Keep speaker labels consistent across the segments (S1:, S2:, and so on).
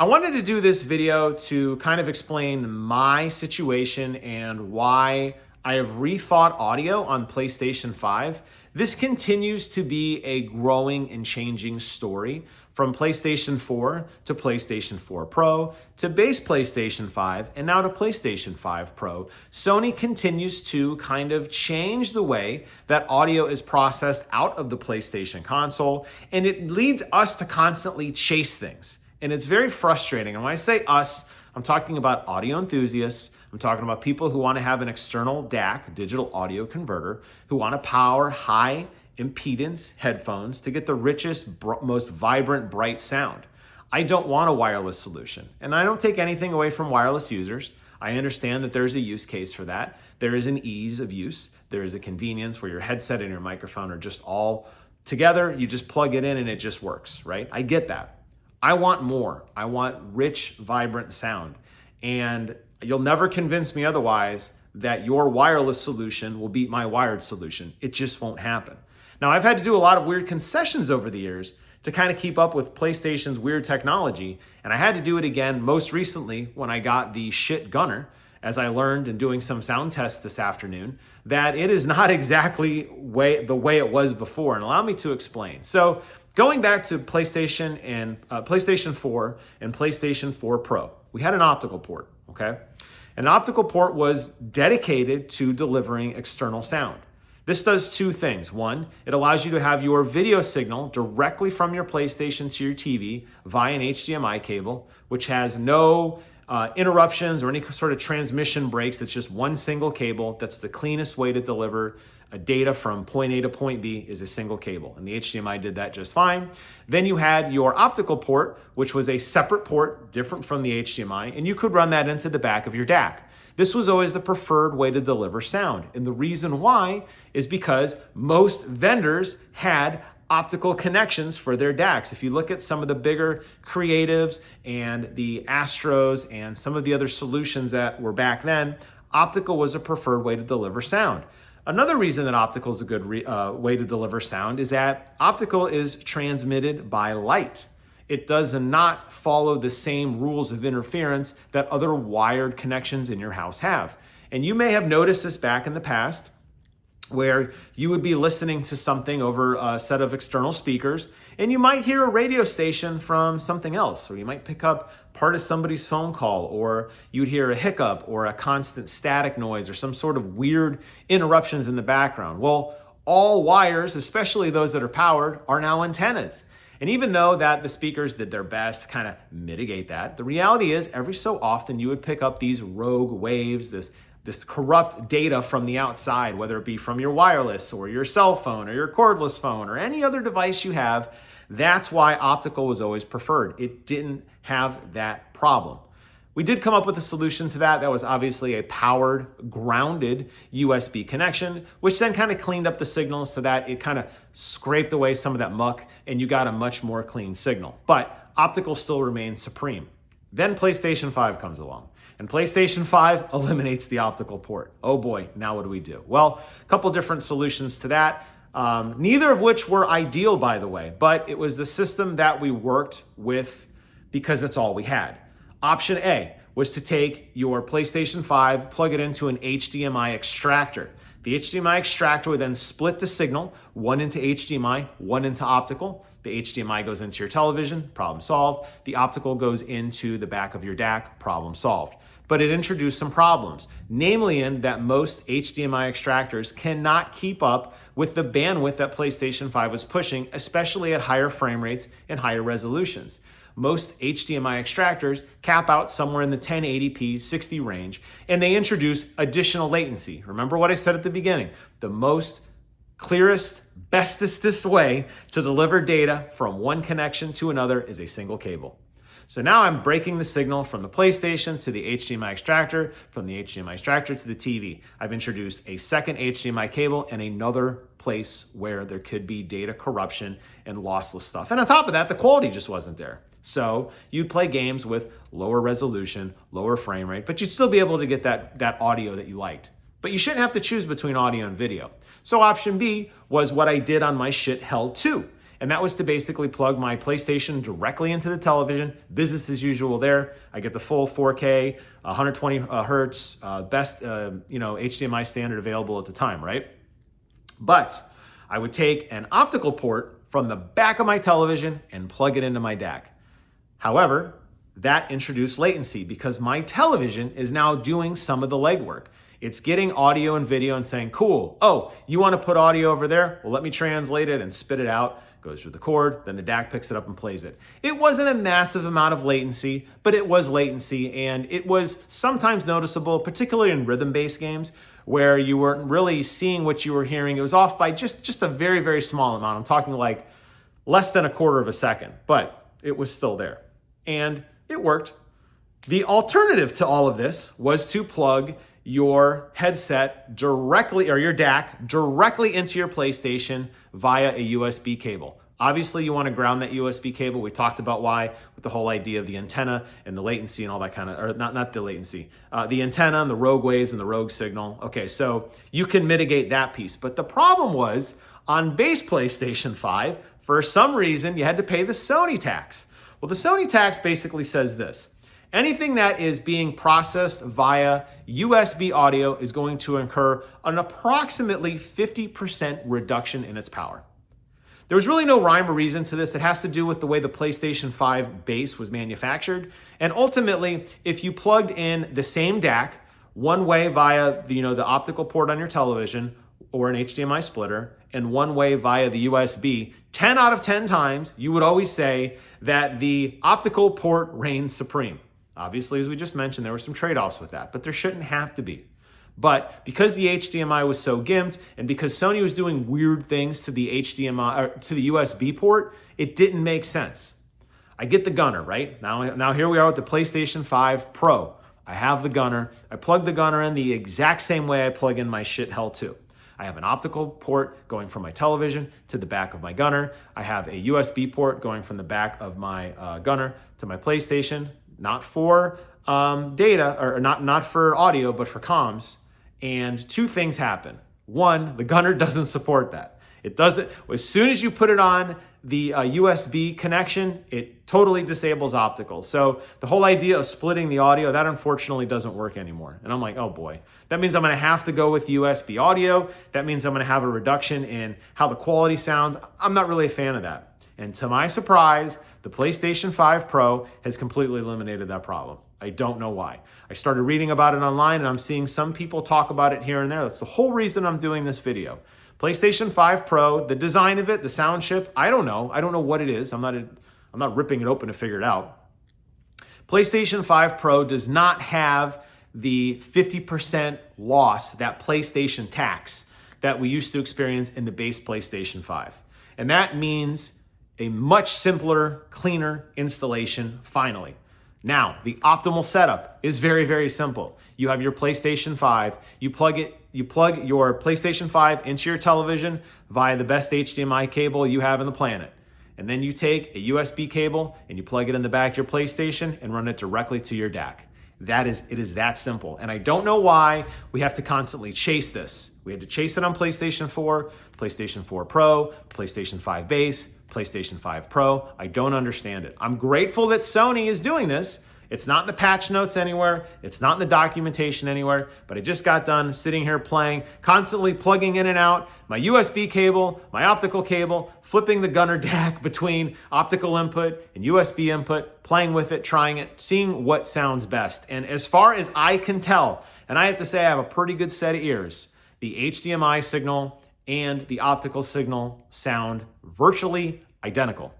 S1: I wanted to do this video to kind of explain my situation and why I have rethought audio on PlayStation 5. This continues to be a growing and changing story from PlayStation 4 to PlayStation 4 Pro to base PlayStation 5 and now to PlayStation 5 Pro. Sony continues to kind of change the way that audio is processed out of the PlayStation console, and it leads us to constantly chase things. And it's very frustrating. And when I say us, I'm talking about audio enthusiasts. I'm talking about people who want to have an external DAC, digital audio converter, who want to power high impedance headphones to get the richest, most vibrant, bright sound. I don't want a wireless solution. And I don't take anything away from wireless users. I understand that there's a use case for that. There is an ease of use. There is a convenience where your headset and your microphone are just all together. You just plug it in and it just works, right? I get that. I want more. I want rich, vibrant sound. And you'll never convince me otherwise that your wireless solution will beat my wired solution. It just won't happen. Now, I've had to do a lot of weird concessions over the years to kind of keep up with PlayStation's weird technology. And I had to do it again most recently when I got the Schiit Gunnr, as I learned in doing some sound tests this afternoon, that it is not exactly the way it was before. And allow me to explain. So, going back to PlayStation 4 and PlayStation 4 Pro, we had an optical port, okay? An optical port was dedicated to delivering external sound. This does two things. One, it allows you to have your video signal directly from your PlayStation to your TV via an HDMI cable, which has no interruptions or any sort of transmission breaks. It's just one single cable. That's the cleanest way to deliver data from point A to point B is a single cable. And the HDMI did that just fine. Then you had your optical port, which was a separate port, different from the HDMI, and you could run that into the back of your DAC. This was always the preferred way to deliver sound. And the reason why is because most vendors had optical connections for their DACs. If you look at some of the bigger creatives and the Astros and some of the other solutions that were back then, optical was a preferred way to deliver sound. Another reason that optical is a good way to deliver sound is that optical is transmitted by light. It does not follow the same rules of interference that other wired connections in your house have. And you may have noticed this back in the past, where you would be listening to something over a set of external speakers, and you might hear a radio station from something else, or you might pick up part of somebody's phone call, or you'd hear a hiccup or a constant static noise or some sort of weird interruptions in the background. Well, all wires, especially those that are powered, are now antennas. And even though that the speakers did their best to kind of mitigate that, the reality is every so often you would pick up these rogue waves, this corrupt data from the outside, whether it be from your wireless or your cell phone or your cordless phone or any other device you have. That's why optical was always preferred. It didn't have that problem. We did come up with a solution to that. That was obviously a powered, grounded USB connection, which then kind of cleaned up the signal so that it kind of scraped away some of that muck and you got a much more clean signal. But optical still remains supreme. Then PlayStation 5 comes along, and PlayStation 5 eliminates the optical port. Oh boy, now what do we do? Well, a couple different solutions to that, neither of which were ideal, by the way, but it was the system that we worked with because it's all we had. Option A was to take your PlayStation 5, plug it into an HDMI extractor. The HDMI extractor would then split the signal, one into HDMI, one into optical. The HDMI goes into your television, problem solved. The optical goes into the back of your DAC, problem solved. But it introduced some problems, namely in that most HDMI extractors cannot keep up with the bandwidth that PlayStation 5 was pushing, especially at higher frame rates and higher resolutions. Most HDMI extractors cap out somewhere in the 1080p 60 range, and they introduce additional latency. Remember what I said at the beginning, the most clearest, bestest way to deliver data from one connection to another is a single cable. So now I'm breaking the signal from the PlayStation to the HDMI extractor, from the HDMI extractor to the TV. I've introduced a second HDMI cable and another place where there could be data corruption and lossless stuff. And on top of that, the quality just wasn't there. So you'd play games with lower resolution, lower frame rate, but you'd still be able to get that audio that you liked. But you shouldn't have to choose between audio and video. So option B was what I did on my Schiit Hell 2. And that was to basically plug my PlayStation directly into the television, business as usual there. I get the full 4K, 120 hertz, best HDMI standard available at the time, right? But I would take an optical port from the back of my television and plug it into my DAC. However, that introduced latency because my television is now doing some of the legwork. It's getting audio and video and saying, cool, oh, you want to put audio over there? Well, let me translate it and spit it out. Goes through the cord, then the DAC picks it up and plays it. It wasn't a massive amount of latency, but it was latency, and it was sometimes noticeable, particularly in rhythm-based games, where you weren't really seeing what you were hearing. It was off by just a very, very small amount. I'm talking like less than a quarter of a second, but it was still there. And it worked. The alternative to all of this was to plug your headset directly, or your DAC directly into your PlayStation via a USB cable. Obviously, you want to ground that USB cable. We talked about why with the whole idea of the antenna and the latency and all that kind of, or not the latency, the antenna and the rogue waves and the rogue signal. Okay, so you can mitigate that piece. But the problem was on base PlayStation 5, for some reason, you had to pay the Sony tax. Well, the Sony tax basically says this. Anything that is being processed via USB audio is going to incur an approximately 50% reduction in its power. There was really no rhyme or reason to this. It has to do with the way the PlayStation 5 base was manufactured. And ultimately, if you plugged in the same DAC one way via the optical port on your television or an HDMI splitter, and one way via the USB, 10 out of 10 times, you would always say that the optical port reigns supreme. Obviously, as we just mentioned, there were some trade-offs with that, but there shouldn't have to be. But because the HDMI was so gimped, and because Sony was doing weird things to the HDMI or to the USB port, it didn't make sense. I get the Gunnr, right? Now here we are with the PlayStation 5 Pro. I have the Gunnr. I plug the Gunnr in the exact same way I plug in my Schiit Hell 2. I have an optical port going from my television to the back of my Gunnr. I have a USB port going from the back of my Gunnr to my PlayStation, not for data, or not for audio, but for comms. And two things happen. One, the Gunnr doesn't support that. It doesn't. As soon as you put it on the USB connection, it totally disables optical. So the whole idea of splitting the audio, that unfortunately doesn't work anymore. And I'm like, oh boy, that means I'm going to have to go with USB audio. That means I'm going to have a reduction in how the quality sounds. I'm not really a fan of that. And to my surprise, the PlayStation 5 Pro has completely eliminated that problem. I don't know why. I started reading about it online, and I'm seeing some people talk about it here and there. That's the whole reason I'm doing this video. PlayStation 5 Pro, the design of it, the sound chip, I don't know. I don't know what it is. I'm not ripping it open to figure it out. PlayStation 5 Pro does not have the 50% loss, that PlayStation tax that we used to experience in the base PlayStation 5. And that means a much simpler, cleaner installation finally. Now, the optimal setup is very, very simple. You have your PlayStation 5, you plug your PlayStation 5 into your television via the best HDMI cable you have on the planet. And then you take a USB cable and you plug it in the back of your PlayStation and run it directly to your DAC. It is that simple. And I don't know why we have to constantly chase this. We had to chase it on PlayStation 4, PlayStation 4 Pro, PlayStation 5 base, PlayStation 5 Pro. I don't understand it. I'm grateful that Sony is doing this. It's not in the patch notes anywhere. It's not in the documentation anywhere, but I just got done sitting here playing, constantly plugging in and out my USB cable, my optical cable, flipping the Gunnr DAC between optical input and USB input, playing with it, trying it, seeing what sounds best. And as far as I can tell, and I have to say I have a pretty good set of ears, the HDMI signal and the optical signal sound virtually identical.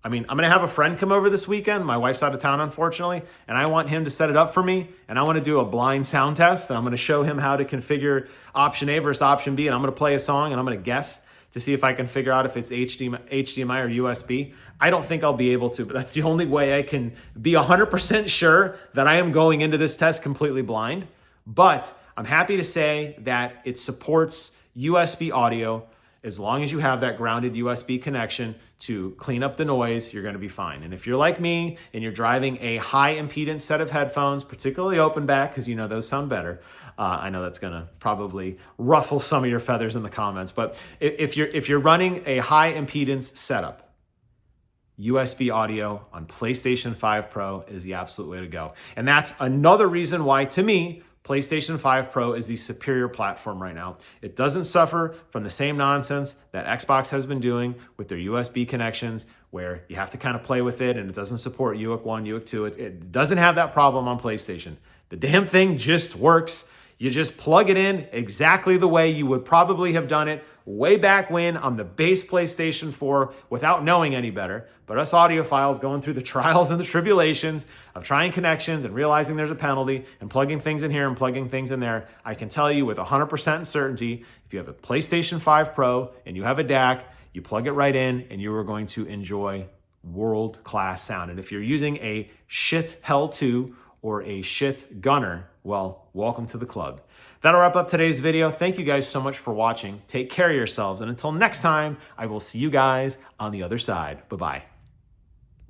S1: I mean, I'm going to have a friend come over this weekend. My wife's out of town, unfortunately, and I want him to set it up for me, and I want to do a blind sound test, and I'm going to show him how to configure option A versus option B, and I'm going to play a song, and I'm going to guess to see if I can figure out if it's HDMI or USB. I don't think I'll be able to, but that's the only way I can be 100% sure that I am going into this test completely blind. But I'm happy to say that it supports USB audio. As long as you have that grounded USB connection to clean up the noise, you're going to be fine. And if you're like me and you're driving a high impedance set of headphones, particularly open back, because you know those sound better. I know that's going to probably ruffle some of your feathers in the comments, but if you're running a high impedance setup, USB audio on PlayStation 5 Pro is the absolute way to go. And that's another reason why, to me, PlayStation 5 Pro is the superior platform right now. It doesn't suffer from the same nonsense that Xbox has been doing with their USB connections, where you have to kind of play with it and it doesn't support UAC 1, UAC 2. It doesn't have that problem on PlayStation. The damn thing just works. You just plug it in exactly the way you would probably have done it way back when on the base PlayStation 4 without knowing any better. But us audiophiles going through the trials and the tribulations of trying connections and realizing there's a penalty and plugging things in here and plugging things in there, I can tell you with 100% certainty, if you have a PlayStation 5 Pro and you have a DAC, you plug it right in and you are going to enjoy world-class sound. And if you're using a Schiit Hell 2 or a Schiit Gunnr, well, welcome to the club. That'll wrap up today's video. Thank you guys so much for watching. Take care of yourselves. And until next time, I will see you guys on the other side. Bye-bye.